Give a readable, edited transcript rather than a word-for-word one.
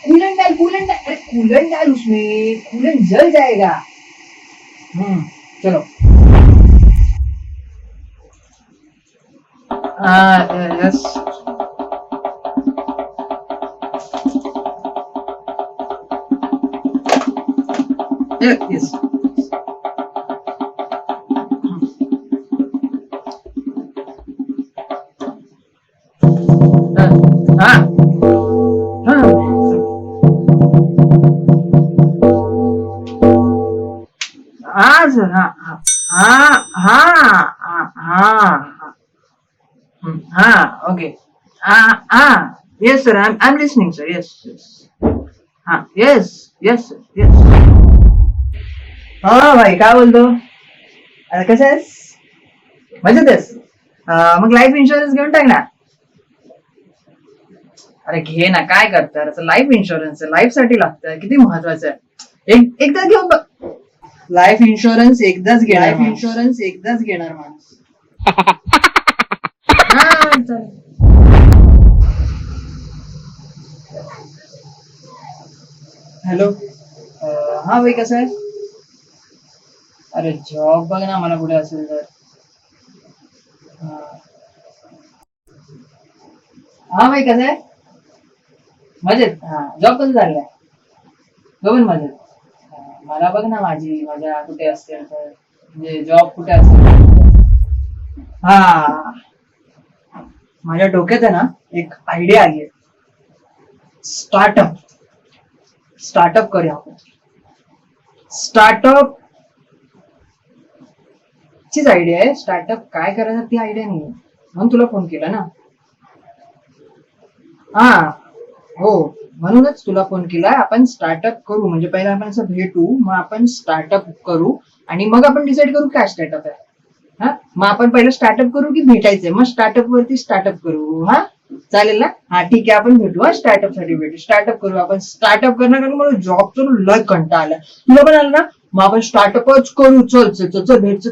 Coolant डाल coolant डाल, अरे कूलेंट डाल उसमें, कूलेंट जल जाएगा। चलो। यस यस हाँ हाँ सर हाँ हाँ हाँ हाँ हाँ हाँ ओके हाँ हाँ yes sir I am listening sir yes yes हाँ यस यस सर यस हा भाई काय बोलतो अरे कसं आहेस मजेत आहेस मग लाईफ इन्शुरन्स घेऊन टाक ना अरे घे ना काय करतात लाईफ इन्शुरन्स लाईफ साठी लागतं किती महत्वाचं आहे एकदा घेऊन बघ लाईफ इन्शुरन्स एकदाच घेणार माणूस हा चल हॅलो हा भाई कसं आहे अरे जॉब बघ ना मला कुठे असेल तर हा भाई कसं आहे मजेत हा जॉब कसं चाललाय तो पण मजेत मला बघ ना माझ्या कुठे असेल तर म्हणजे जॉब कुठे असेल हा माझ्या डोक्यात आहे ना एक आयडिया आली आहे स्टार्टअप करूया आपण स्टार्टअप चीच आयडिया आहे स्टार्टअप काय करायचं ती आयडिया नाही म्हणून तुला फोन केला ना हा हो म्हणूनच तुला फोन केला आपण स्टार्टअप करू म्हणजे पहिला आपण असं भेटू मग आपण स्टार्टअप करू आणि मग आपण डिसाईड करू काय स्टार्टअप आहे हा मग आपण पहिलं स्टार्टअप करू की भेटायचंय मग स्टार्टअप वरती स्टार्टअप करू हा चालेल ना हा ठीक आहे आपण भेटू हा स्टार्टअप साठी भेटू स्टार्टअप करू आपण स्टार्टअप करणार कारण मला जॉबचं लय कंटाळा आला तुला पण आलं ना मग आपण स्टार्टअपच करू चल चल चल भेट